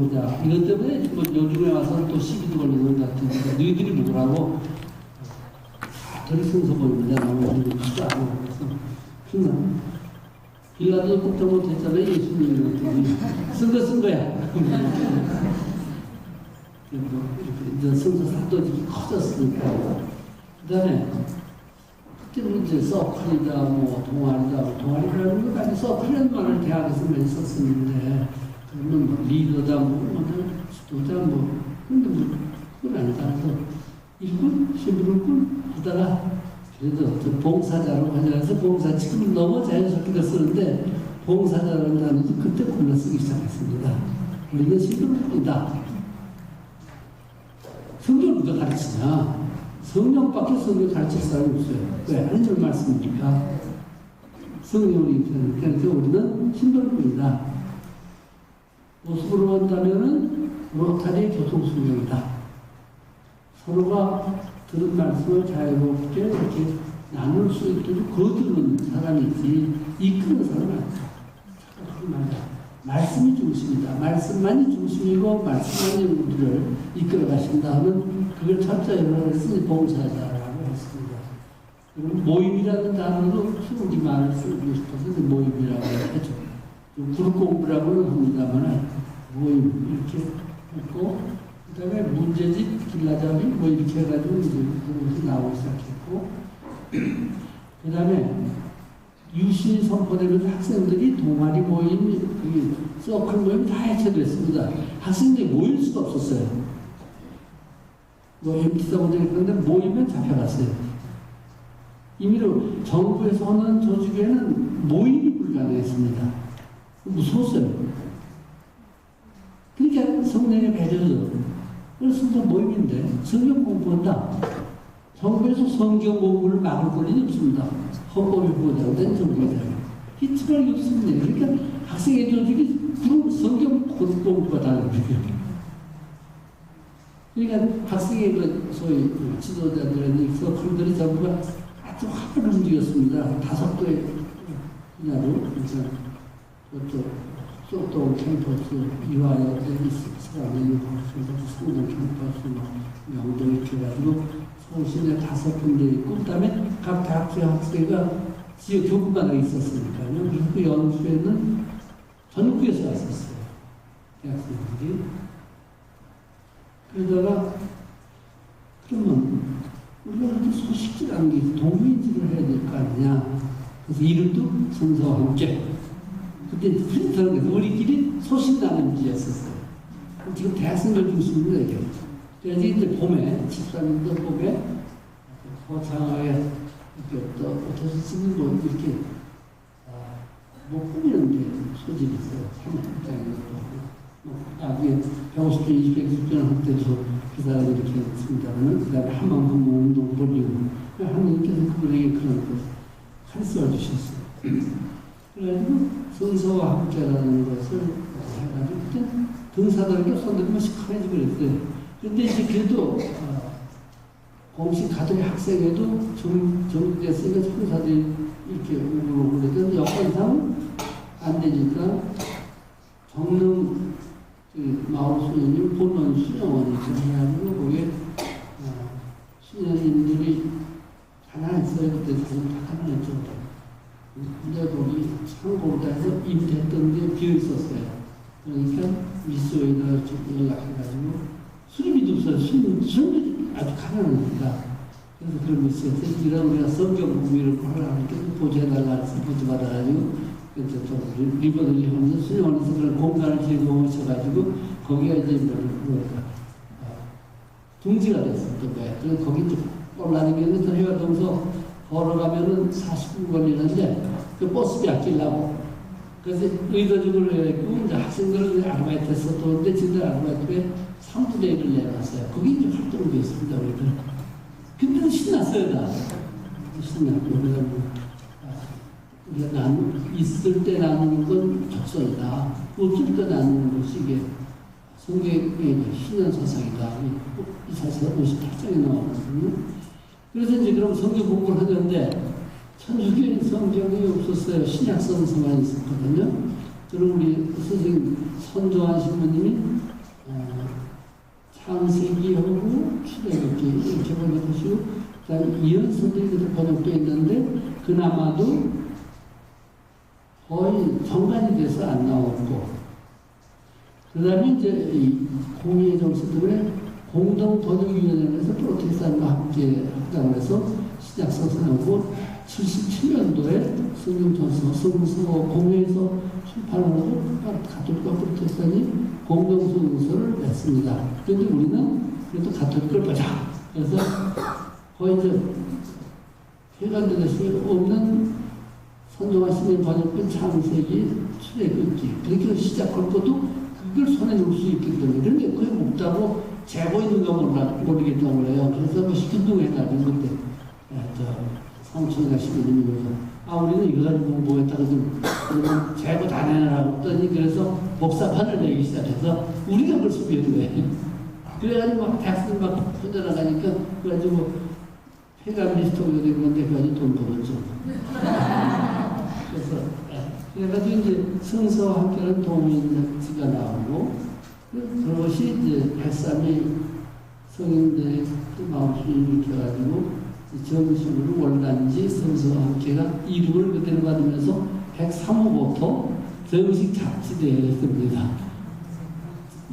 보자. 이것 때문에 뭐 요즘에 와서 또 시비도 걸리는 것 같은데, 너희들이 뭐라고? 다들 성서 보이는데 나오는 거 진짜 안 하고 그래서 그나 빌라도 걱정 못했잖아요. 예수님이 쓴 거야. 이제 성서 사도직이 커졌으니까. 그 다음에 그때는 이제 서클이다, 뭐 동아리다, 동아리라는 건 아니 서클이라는 말을 대학에서 많이 썼었는데, 그러면 뭐 리더다, 뭐 지도자, 뭐 근데 뭐 그건 아니다. 그래서 일꾼, 신부일꾼 하다가 그래도 봉사자로 하자면서 봉사 지금은 너무 자연스럽게 쓰는데 봉사자라는 단어도 그때 골라 쓰기 시작했습니다. 우리는 신부일꾼이다. 성경을 누가 가르치냐? 성령밖에 성경 가르칠 사람이 없어요. 왜? 하는 줄 말씀입니까? 성령이 그래서 우리는 신부일꾼이다. 모습으로 본다면은 로타리 교통수명이다. 서로가 들은 말씀을 자유롭게 이렇게 나눌 수 있도록 거두는 사람이지 이끄는 사람은 아니다. 말씀이 중심이다. 말씀만이 중심이고 말씀만이 우리를 이끌어 가신다 하면 그걸 철저히 쓰니 봉사자라고 했습니다. 그리고 모임이라는 단어도 우리말을 쓰고 싶어서 모임이라고 하죠. 그룹 공부라고는 합니다만 모임 이렇게 했고 그 다음에 문제집, 길라잡이 뭐 이렇게 해가지고 이제 그것이 나오기 시작했고 그 다음에 유신이 선포되면서 학생들이 동아리 모임, 서클 모임 다 해체됐습니다. 학생들이 모일 수가 없었어요. 뭐 MT사고 되는데 모이면 잡혀갔어요. 임의로 정부에서 하는 조직에는 모임이 불가능했습니다. 무서웠어요. 그러니까 성령의 배려죠. 그래서 모임인데 성경 공부한다. 정부에서 성경 공부를 막을 권리는 없습니다. 헌법이 보장된 정부이다. 히트러이 없습니다. 그러니까 학생의 조직이 성경 공부가 다른 거예요. 그러니까 학생의 소위 지도자들의 서클들이 전부가 아주 활을 움직였습니다. 5개의 분야로 또 캠퍼스, 이화여대, 이스라엘 캠퍼스, 성전 캠퍼스, 명동 이렇게 해가지고 서울시내 5군데 있고, 그 다음에 각 대학교 학생가 지역 교구마다 있었으니까요. 그 연수에는 전국에서 왔었어요. 대학생들이. 그러다가, 그러면 우리가 그렇게 소식지라는 게 동인지를 해야 될 거 아니냐. 그래서 이름도 성서와 함께. 그때 프린터는 우리끼리 소식 나눔지였었어요. 지금 대학생들 중심입니다, 이게. 그래서 이제 봄에, 13년도 봄에, 거창하게, 이렇게 또, 어떻게 쓰는 거, 이렇게, 뭐, 꾸미는 게 소질이 있어요. 사무장에도 하고. 나중에 150개, 260개 할 때도 그 사람이 이렇게 했습니다만, 그 다음에 한만큼 운동 돌리고, 하나님께서 그분에게 그런 거 카리스마 주셨어요. 그래가지고, 성서와 함께라는 것을 해가지고, 그때 등사들에게 손들면 시커매지고 그랬어요. 근데 이제 그래도, 공식 가톨릭 학생회도 정국됐으니까 성사들이 이렇게 오고 그랬더니 여건상 안 되니까 정릉 마을 수녀님 본원 수녀원이 해가지고 거기에 수녀님들이 하나 했어요. 그때 저는 다 하나 했죠. 근데 거기 창고에서 임대했던 게 비어 있었어요. 그러니까 미소에다 연락해가지고 수리비도 없어요. 수리비 아주 가난하니까. 그래서 그런 거 있어요. 이런 우리가 성경 공부를 하라니까 보조해달라 해서 보조 받아가지고 그래서 또 리버들이 하면서 수녀원에서 그런 공간을 제공하셔가지고 거기가 이제 뭐랄까 둥지가 됐었던 거예요. 그래서 거기 좀 올라다니면서 해화동서 걸어가면은 40분 걸리는데 그 버스비 아끼려고 그래서 의도적으로 해가지고 이제 학생들은 아르바이트에서 도는데 진짜 아르바이트에 3분의 1을 내놨어요. 거기 이제 활동을 했습니다, 우리들. 근데 신났어요, 다. 신났고, 그래서 우리가 있을 때 나누는 건 적성이다. 없을 때 나누는 것이 이게 성경의 신년 사상이다. 이 사상 58장에 나오거든요. 그래서 이제 그럼 성경 공부를 하는데, 천주교인 성경이 없었어요. 신약 성서만 있었거든요. 그럼 우리 선생님, 선조한 신부님이 창세기하고 출애굽기 이렇게 번역하시고, 그다음에 이언서들이 번역되어 있는데 그나마도 거의 정관이 돼서 안 나왔고, 그 다음에 이제 이 공의의 정서들의 공동번역위원회에서 프로테스탄과 함께 하자고 해서 신약서선하고 77년도에 성경전서 성서 공회에서 출판하고 가톨릭과 프로테스탄이 공동성서를 냈습니다. 그런데 우리는 그래도 가톨릭을 보자. 그래서 거의 이제 회관들에서 없는 선종하시는 번역된 창세기 출애굽기 그렇게 시작할 것도 그걸 손에 놓을 수 있기 때문에. 그런데 그게 없다고 재고 있는 거 모르겠다고 그래요. 그래서 뭐 시큰둥해가지고 그때 성춘이가 시키는 거죠. 우리는 이거 가지고 뭐 했다가 좀 재고 다 내놔라고 했더니, 그래서 목사판을 내기 시작해서 우리가 벌써 비었네. 그래가지고 막 대학생 막 혼자 나가니까 그래가지고 회관 리스트가 되는 건데 그까지 돈 벌었죠. 그래가지고 이제 성서와 함께하는 동인지가 나오고, 그것이 이제 103이 성인대 마음주의 이렇게 해가지고 정식으로 월단지 성서와 함께가 이름을 그대로 받으면서 103호부터 정식 잡지되었습니다.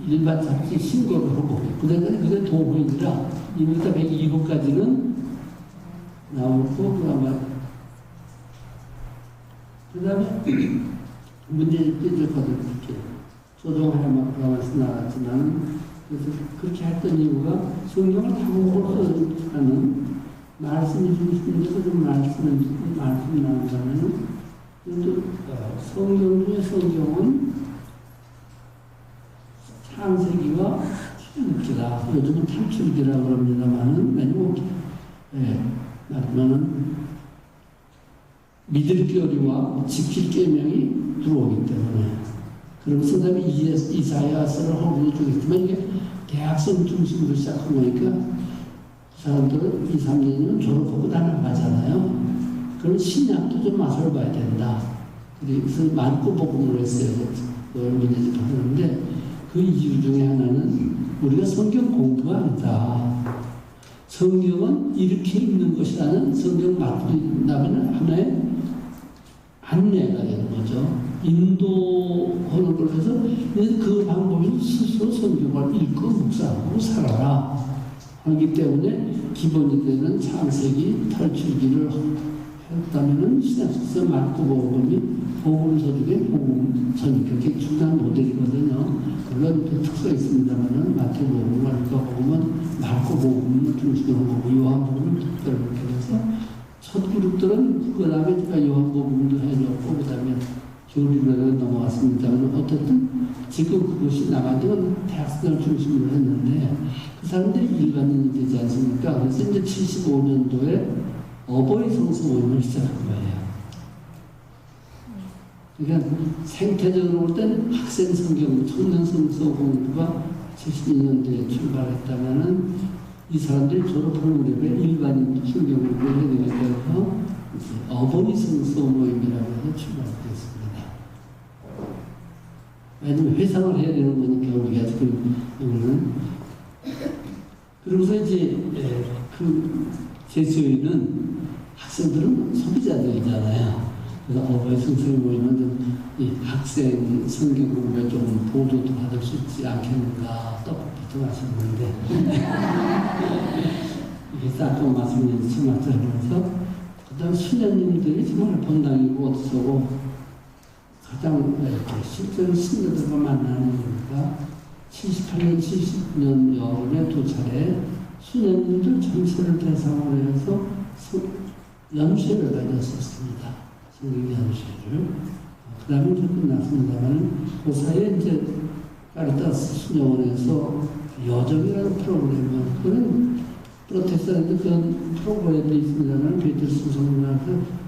일반 잡지 신고를 하고, 그게 도호이라 이부터 102호까지는 나오고, 그 다음에 문제집도 이렇거든. 이렇게 조정하야만 프랑스 나왔지만, 그래서 그렇게 했던 이유가 성경을 한국어로 하는 말씀이 중심인데도 좀 말씀이 나온다면, 또 성경 중에 성경은 창세기와 출애굽기다. 요즘은 탈출기라고 합니다만은, 왜냐면 믿을 교리와 지킬 계명이 들어오기 때문에. 그러면서 그 다음에 이사야서를 한국에 주겠지만, 이게 대학생 중심으로 시작한 거니까 사람들은 2, 3년이면 졸업하고 다 나가잖아요. 그럼 신약도 좀 맛을 봐야 된다. 그래서 많고 복음을 했어요. 그걸 문제집 하는데, 그 이유 중에 하나는 우리가 성경 공부가 아니다. 성경은 이렇게 읽는 것이라는 성경 맞는다면 하나의 안내가 되는 거죠. 인도하는 걸 해서 그 방법이 스스로 성경을 읽고 묵상하고 살아라 하기 때문에 기본이 되는 창세기 탈출기를 했다면은 신약서 마르코 복음이 복음서 중에 복음서니 그렇게 중요한 모델이거든요. 물론 그 특수가 있습니다만은 마태복음, 마르코복음은 마르코복음을 중심으로 보고 요한복음은 특별히 그렇게 해서 첫 그룹들은 그 다음에 요한복음도 해줬고 그 다음에 교리로 넘어갔습니다만 어쨌든 지금 그것이 나간 지는 대학생을 중심으로 했는데 그 사람들이 일반인이 되지 않습니까? 그래서 이제 75년도에 어버이 성서 모임을 시작한 거예요. 그러니까 생태적으로 볼 때는 학생 성경, 청년 성서 공부가 72년도에 출발했다면은 이 사람들이 졸업하는 무렵에 일반인 성경 공부를 해야 되니까 어버이 성서 모임이라고 해서 출발했습니다. 왜냐면 회상을 해야 되는 거니까 우리가 지금 그러면서 이제 그 제수인은 학생들은 소비자들이잖아요. 그래서 어버이 성서에 모이면 이 학생 성경 공부에 좀 보조도 받을 수 있지 않겠는가 떡볶이도 맛있는데 이게 싹좀 맛있는 치맛을 하면서 그다음 수녀님들이 정말 번당이고 어디서고 가장 이렇게 실제로 신녀들과 만나는 이유가 78년, 70년 여름에 두 차례 수녀님들 전체를 대상으로 해서 연수회를 가졌었습니다. 성경 연수회를. 그 다음에 이제 끝났습니다만 그 사이에 이제 카리타스 수녀원에서 여정이라는 프로그램을 그건 프로테스탄트 그런 프로그램이 있습니다만 베트스 성경학교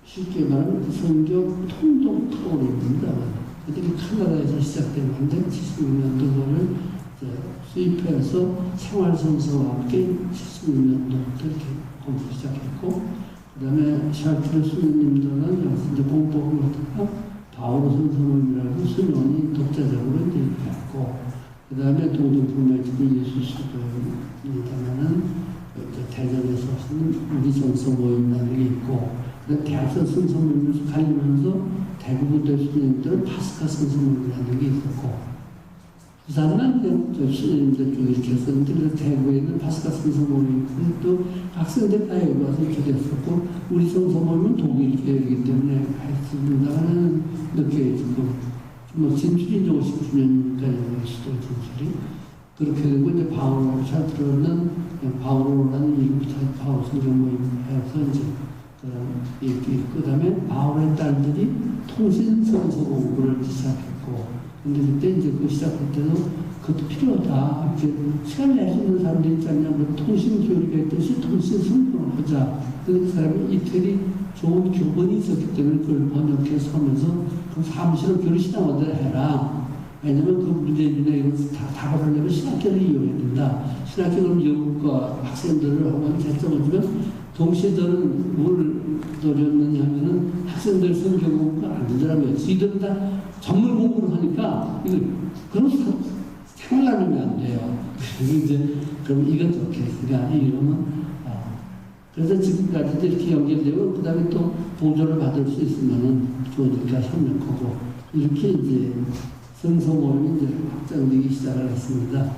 쉽게 말하면 성경 통독 프로그램입니다. 그때 카나다에서 시작된 건데 76년도 그거를 수입해서 생활성서와 함께 76년도부터 이렇게 공부 시작했고 그 다음에 샤르트르 수녀님들은 여기서 이제 공법을 하다가 바오로 성서문이라고 수녀원이 독자적으로 이제 했고 그 다음에 동등풍매지도 예수시도입니다만은 대전에서 하시는 우리 정서 모임이라는 게 있고, 대학생 성서 모임에서 가리면서 대부분 대수님들은 파스카 성서 모임이라는 게 있었고, 부산만 신임들 쪽에 이렇게 했었는데, 그래서 대구에 있는 파스카 성서 모임이 또 학생들 다 여기 와서 이렇게 됐었고, 우리 성서 모임은 독일 교회이기 때문에 했습니다만은 이렇게 지금 뭐 진출이 이제 50주년이니까 여기 시도 진출이 그렇게 되고, 이제 바오로 샤트로는 바오로라는 이름부터 바오 성경 모임 해서 이제 이렇게 그 다음에 바오로의 딸들이 통신 성서 공부를 시작했고, 근데 그때 이제 그 시작할 때도 그것도 필요하다. 이렇게 시간 낼 수 있는 사람들이 있잖아요. 통신 교육이 있듯이 통신 성경을 하자. 그 사람이 이태리 좋은 교본이 있었기 때문에 그걸 번역해서 하면서 그 사무실을 교류신앙원들 해라. 왜냐면 그 문제인이나 이런 다 답을 하려면 신학교를 이용해야 된다. 신학교는 영국과 학생들을 한번 채점을 주면 동시에 저는 뭘 노렸느냐 하면은 학생들 성경 공부가 안 되더라고요. 저희들은 다 전문 공부를 하니까 이거 그런 생활 나누면 안 돼요. 그래서 이제 그럼 이건 좋겠으니까 이러면 그래서 지금까지도 이렇게 연결되고 그 다음에 또 보조를 받을 수 있으면은 좋으니까 협력하고 이렇게 이제 성서 모임이 이제 확장되기 시작을 했습니다.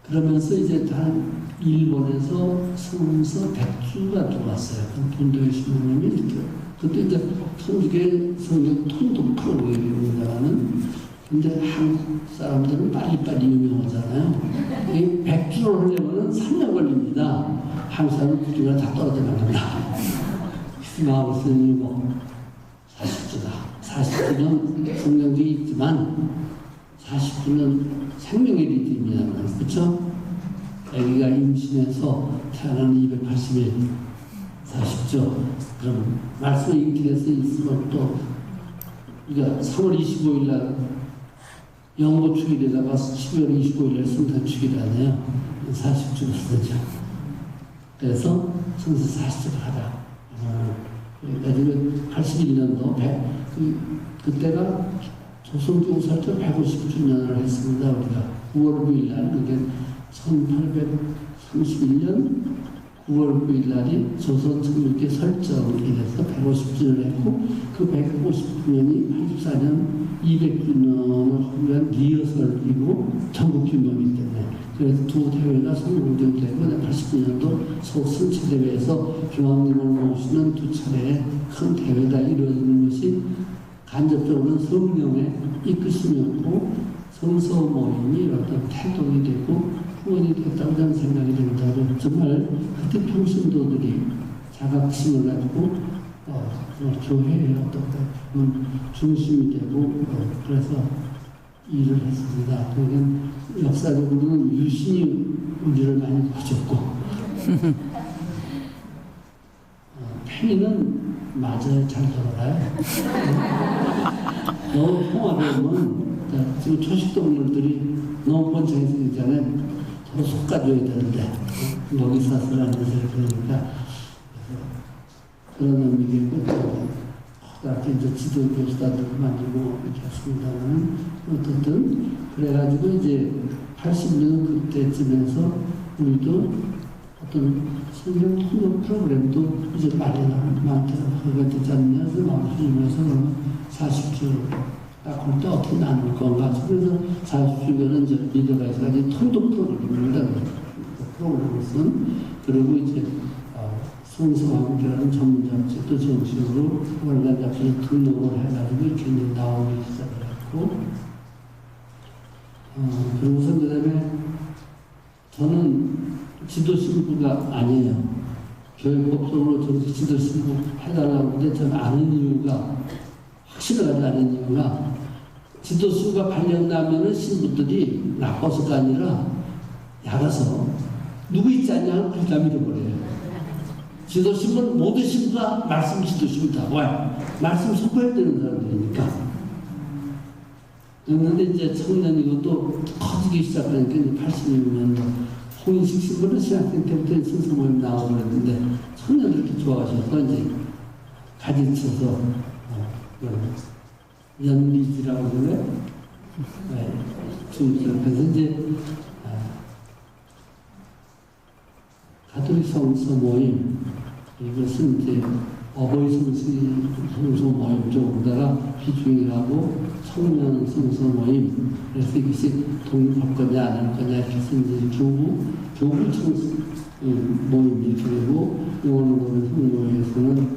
그러면서 이제 단 일본에서 성서 100주가 들어왔어요. 본도의 신부님이 이렇게. 그때 이제 천주교 성경 통독 프로그램입니다만은, 근데 한국 사람들은 빨리빨리 유명하잖아요. 이 100주를 하려면 3년 걸립니다. 한국 사람은 9주가 다 떨어져 나간다. 마을 스님이고 40주다. 40주는 성경도 있지만 40주는 생명의 리듬이잖아요. 그렇죠? 아기가 임신해서 태어나는 280일 40주. 그럼 말씀 인기에서 있으면 또 우리가 3월 25일 날 영보 축일에다가 12월 25일 날 성탄 축일하네요. 40주가 되죠. 그래서 성서 40주를 하자. 그래가지고 81년도 그때가 조선교구 설정 150주년을 했습니다. 우리가 9월 9일 날 그게 1831년 9월 9일 날이 조선 천주교 설정이 돼서 150주년을 했고, 그 150주년이 84년 200주년을 하면 리허설이고 전국 규모이기 때문에, 그래서 두 대회가 성공되고 89년도 서울 승치대회에서 교황님을 모시는 두 차례의 큰 대회가 이루어지는 것이 간접적으로는 성령의 이끄심이었고 성서 모임이 어떤 태동이 되고 후원이 됐다고 저는 생각이 됩니다. 정말 그때 평신도들이 자각심을 가지고 교회의 어떤 중심이 되고 그래서 일을 했습니다. 그러니까 역사적으로는 유신이 우리를 많이 봐줬고 팽이는 맞아요. 잘 돌아가요. 너무 평화로우면 지금 초식동물들이 너무 번창해서 있잖아요. 서로 속가줘야 되는데 먹이 사슬 하면서 그러니까 그런 의미겠고 그렇게 이제 지도 교수단들을 만들고 이렇게 했습니다만 어쨌든 그래가지고 이제 80년 그때쯤에서 우리도 어떤 성경 통역 프로그램도 이제 많게 되지 않느냐 그래서 마음속에서 40주 딱 그때 어떻게 나눌 건가. 그래서 40주년은 이제 리더가 있어가지고 통독 프로그램입니다. 프로그램으로서는. 그리고 이제 성서와 함께라는 전문 잡지도 정식으로 월간 잡지에 등록을 해가지고 이렇게 이제 나오기 시작을 했고, 그러고서 그 다음에 저는 지도신부가 아니에요. 교육법적으로 정식 지도신부 해달라고 하는데 저는 아는 이유가, 확실하지 않은 이유가, 지도수가 발령나면은 신부들이 나빠서가 아니라 야라서 누구 있지 않냐고 그렇게 밀어버려요. 지도신부는 모든 신부가 말씀 지도신부다. 왜? 말씀 속해야 되는 사람들이니까. 그런데 이제 청년 이것도 커지기 시작하니까 이제 86년도 홍인식 신부는 신학생 때부터 순서 모임 나오고 그랬는데 청년들 이렇게 좋아하셔서 이제 가지쳐서 연리지라고 그러네. 네, 그래서 이제 가톨릭 성서 모임, 이것은 이제 어버이 성서 모임 쪽으로다가 비중이 하고 청년 성서 모임, 그래서 이것이 독립할 거냐 안 할 거냐 해서 이제 교부 청소 모임이 되고, 영원도의 성모에서는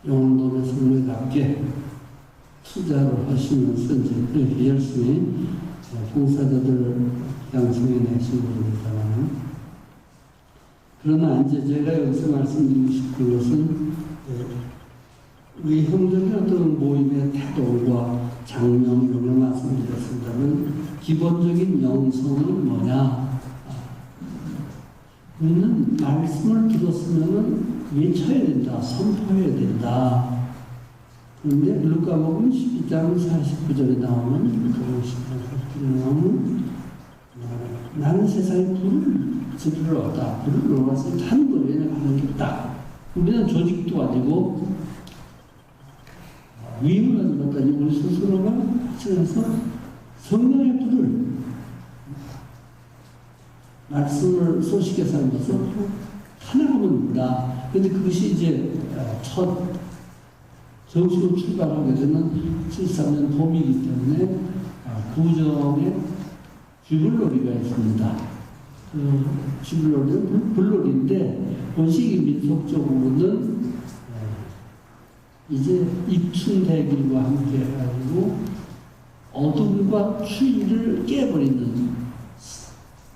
영원도의 성모답게 투자를 하시면서 이제 그렇게 열심히 봉사자들 양성해 내신 분입니다만, 그러나 이제 제가 여기서 말씀드리고 싶은 것은 우리 형제의 어떤 모임의 태도와 장면 이런 걸 말씀드렸습니다만, 기본적인 영성은 뭐냐? 우리는 말씀을 들었으면 외쳐야 된다, 선포해야 된다. 그런데 루카복음 12장 49절에 나오는, 루카복음 12장 49절에 나오는 나는 세상에 불을 지르러다, 불을 놓아서 타는 걸 왜냐 하는 게 없다. 우리는 조직도 아니고 위임을 하는 것도 아니고 우리 스스로가 하면서 성령의 불을, 말씀을 소식에 살면서 하나가면 된다. 그런데 그것이 이제 첫 정식으로 출발하게 되는 73년 봄이기 때문에 구정에 쥐불놀이가 있습니다. 쥐불놀이는 불놀이인데 본식이 민속적으로는 이제 입춘대길과 함께 해가지고 어둠과 추위를 깨버리는,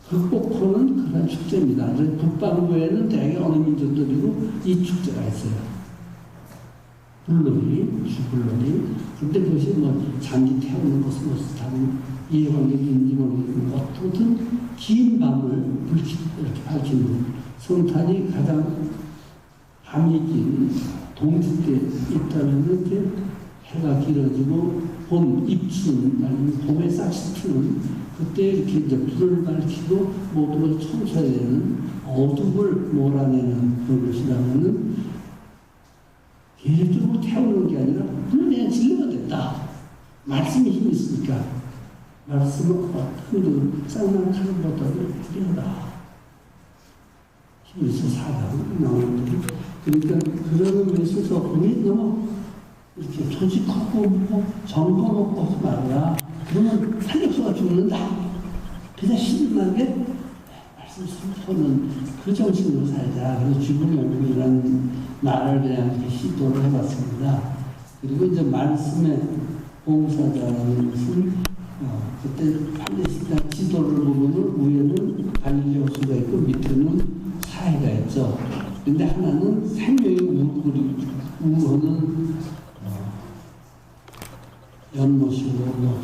극복하는 그런 축제입니다. 북반구에는 대개 어느 민족들이고 이 축제가 있어요. 불놀이, 쥐불놀이. 근데 그것이 뭐 장기 태우는 것은 무슨 다른 이해관계인지 모르겠고, 어떻든 긴 밤을 이렇게 밝히는, 성탄이 가장 밤이 긴 동지 때 있다면 이제 해가 길어지고 봄, 입춘, 아니면 봄에 싹시 트는 그때 이렇게 이제 불을 밝히고 모두가 청소해야 되는, 어둠을 몰아내는 그런 것이라면은 계획적으로 태우는 게 아니라 불을 그냥 질러야 된다. 말씀이 힘이 있으니까. 말씀은 어떤 쌍난 칼보다도 필요하다. 힘이 있어 사다고 나오는데, 그러니까 그런 의미에 있어서 우리 너무 이렇게 조직하고 정거놓고 하지 말라. 그러면 탄력소가 죽는다. 그냥 신나게 말씀 선포하는 그 정신으로 살자. 그래서 주부명이라는 말을 그냥 이렇게 시도를 해봤습니다. 그리고 이제 말씀의 봉사자라는 것은 그때 팔레스타인 지도를 보면은 위에는 갈릴리 호수가 있고 밑에는 사해가 있죠. 근데 하나는 생명의 우호는 연못이고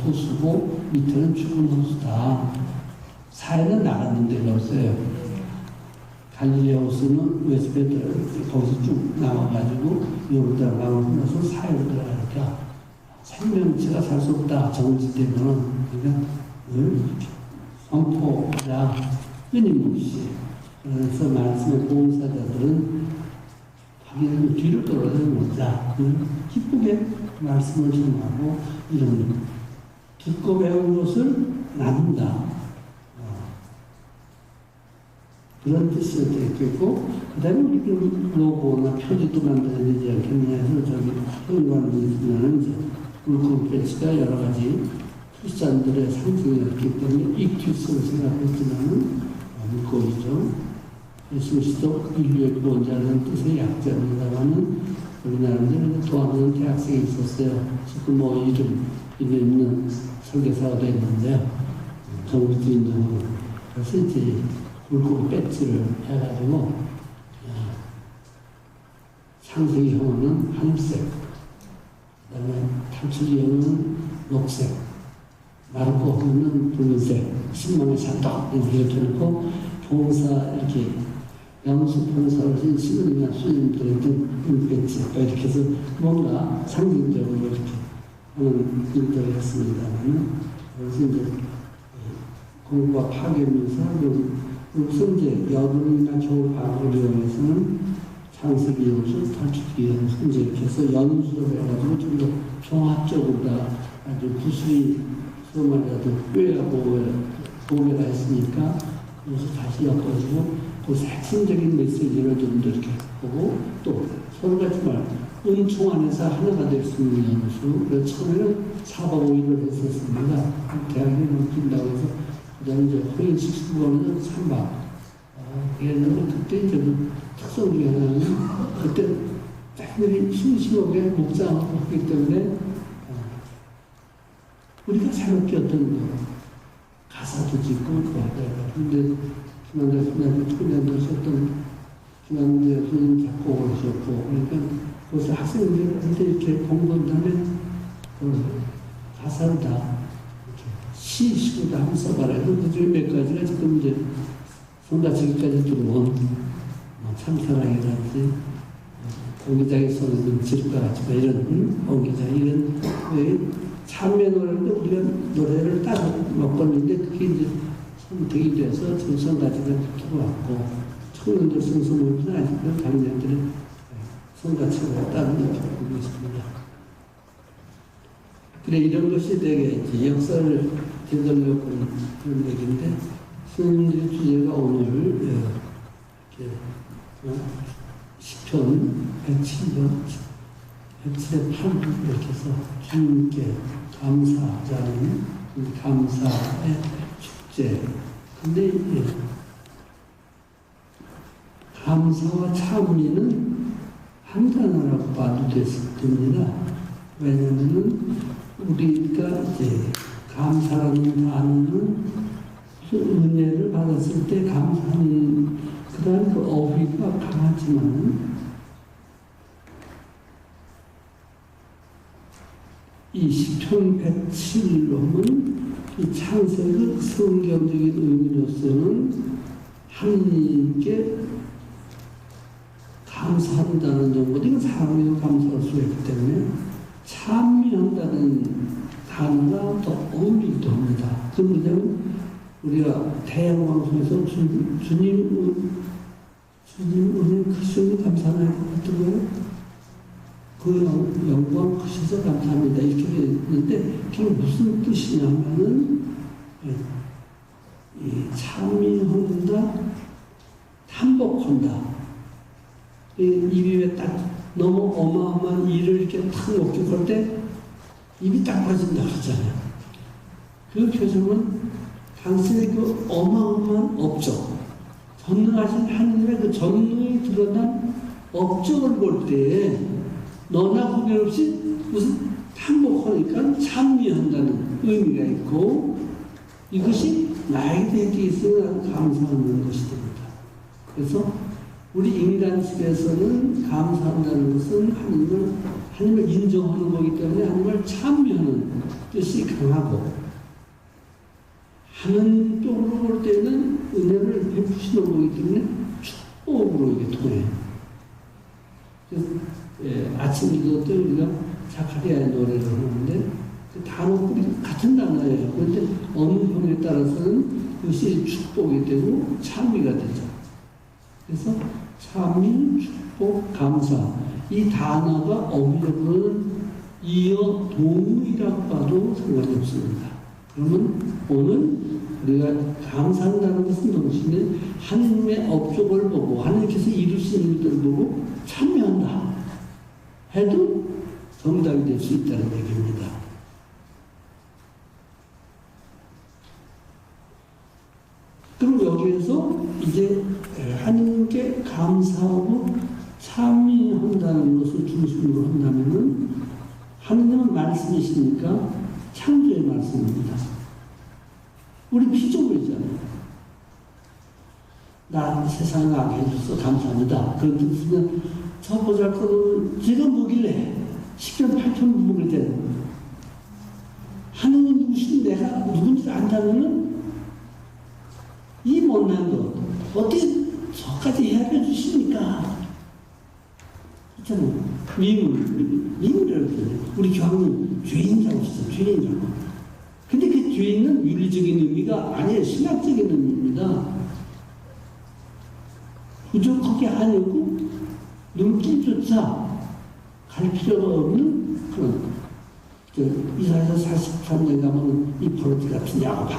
호수고 밑에는 죽은 호수다. 사해는 나가는 데가 없어요. 갈릴리 호수는 웨스트베드 거기서 쭉 나와가지고 요르단 강을 건너서 사해로 들어가니까 생명체가 살 수 없다. 정지 때문은. 그러니까 늘 선포하자. 끊임없이. 그래서 말씀의 봉사자들은 자기는 뒤를 떨어져 놓자. 기쁘게 말씀을 전하고 이런 듣고 배운 것을 나눈다. 그런 뜻이 되겠고, 그 다음에 우리 로고나 표지도 만들어야 되지 않겠냐 해서 저기 현관에 있으면 이제 물고기 배치가 여러 가지 크리스찬들의 상징이었기 때문에 익투스를 생각했지만은 물고기죠. 예수도 인류의 구원자라는 뜻의 약자입니다만은 우리나라에는 또 하나는 대학생이 있었어요. 지금 뭐 이름 있는 설계사가 됐는데요. 정부도 있는. 그래서 이제 물고기 배지를 해가지고 상승형은 하늘색, 그 다음에 탐출형은 녹색, 마르코형은 붉은색, 신망의 산떡 이렇게 들고 봉사 이렇게 영수 봉사를 하신 신부님이나 수님들의 등 배지 이렇게 해서 뭔가 상징적으로 이렇게 하는 일들을 했습니다만, 그래서 이제 공부가 파괴면서 여기서 이제 여름이나 겨울 방학을 이용해서는 창세기 연수, 탈출기 연수 이제 이렇게 해서 연수를 해가지고 좀 더 종합적으로 아주 구슬이 소말이라도 꾀하고 보게가 했으니까 그래서 다시 엮어주고 그 핵심적인 메시지를 좀 이렇게 보고 또 서로 같이 은총 안에서 하나가 될 수 있는 연수. 그래서 처음에는 4박 5일을 했었습니다. 대학에 넘긴다고 해서 그다음에 이제 허인식 수고하는 3박. 그랬는데 그때 이제 특성 중에 하나는 그때 자기들이 심심하게 묵상하고 했기 때문에 우리가 새롭게 어떤 가사도 짓고 그러다가 근데 김한대 선생님 초년도 썼던 김한대 선생님 작곡을 하셨고 그러니까 그래서 학생들한테 이렇게 공부한 다음에 가사를 다 이렇게 시식으로 한번 써봐라. 그 중에 몇 가지가 지금 이제 손다치기까지 들어온 참사랑이라든지 공기장에서는 질과 같이 이런 공기장 이런 참여 노래인데 우리가 노래를 따로 먹었는데 그게 이제 선택이 돼서 정성가지가 들어왔고 청년들 성성을 아직도 강년들의 성가치가 따로 부르고 있습니다. 그래 이런 것이 되게 역사를 되돌려보는 그런 얘기인데 스님들의 주제가 오늘 이렇게 시편 107편 107의 8부 이렇게 해서 주님께 감사하자는 감사의 축제. 근데 감사와 찬미는 한 단어라고 봐도 됩니다. 왜냐하면 우리가 이제 감사라는 단어는 은혜를 받았을 때 감사하는 그다음 그 어휘가 강하지만 이 시편 107론은 이 창세기 성경적인 의미로서는 하나님께 감사한다는 정도, 이건 사람이 감사할 수 있기 때문에 참여한다는 단어가 더 어울리기도 합니다. 그 뭐냐면 우리가 대형방송에서 주님 은혜 크시니 감사하는 같은 거예요. 그 영광 크셔서 감사합니다. 이렇게 했는데 그게 무슨 뜻이냐면은 참여한다, 탐복한다. 입이 왜 딱 너무 어마어마한 일을 이렇게 탁 먹게 걸 때 입이 딱 빠진다 그러잖아요. 그 표정은 당신의 그 어마어마한 업적, 전능하신 하느님의 그 전능이 드러난 업적을 볼 때 너나 구별 없이 무슨 탐복하니까 참여한다는 의미가 있고 이것이 나에게 되게 있으면 감사하는 것이 됩니다. 그래서 우리 인간 측에서는 감사한다는 것은 하나님을 인정하는 거기 때문에 하나님을 참여하는 뜻이 강하고 하나님 쪽으로 볼 때는 은혜를 베푸시는 거기 때문에 축복으로 이게 통해요. 아침 기도 때 우리가 자카리아의 노래를 하는데 그 단어들이 같은 단어예요. 그런데 어느 형에 따라서는 그것이 축복이 되고 찬미가 되죠. 그래서 참미, 축복, 감사 이 단어가 어휘적으로는 이어 동이라고 봐도 상관이 없습니다. 그러면 오늘 우리가 감사한다는 것은 동시에 하나님의 업적을 보고 하나님께서 이루신 일들을 보고 참여한다 해도 정답이 될 수 있다는 얘기입니다. 그럼 여기에서 이제 하나님께 감사하고 참여한다는 것을 중심으로 한다면은 하나님은 말씀이시니까 창조의 말씀입니다. 우리 피조물이잖아요. 나 세상을 하게 해줘서 감사합니다. 그런 뜻이면 저 보잘것없는 지금 뭐길래 10년 8천 먹을 때는 하나님 누구신 내가 누군지 안다면은 이 못난 것 어떻게 저까지 해결해 주십니까? 있잖아요. 미물이라고 그러잖아요. 우리 교황은 죄인이라고 했어요. 죄인이라고. 근데 그 죄인은 윤리적인 의미가 아니에요. 신학적인 의미입니다. 부족하게 하려고 눈길조차 갈 필요가 없는 그런 것. 이사에서 43년 가면 이 프로젝트 같은 야구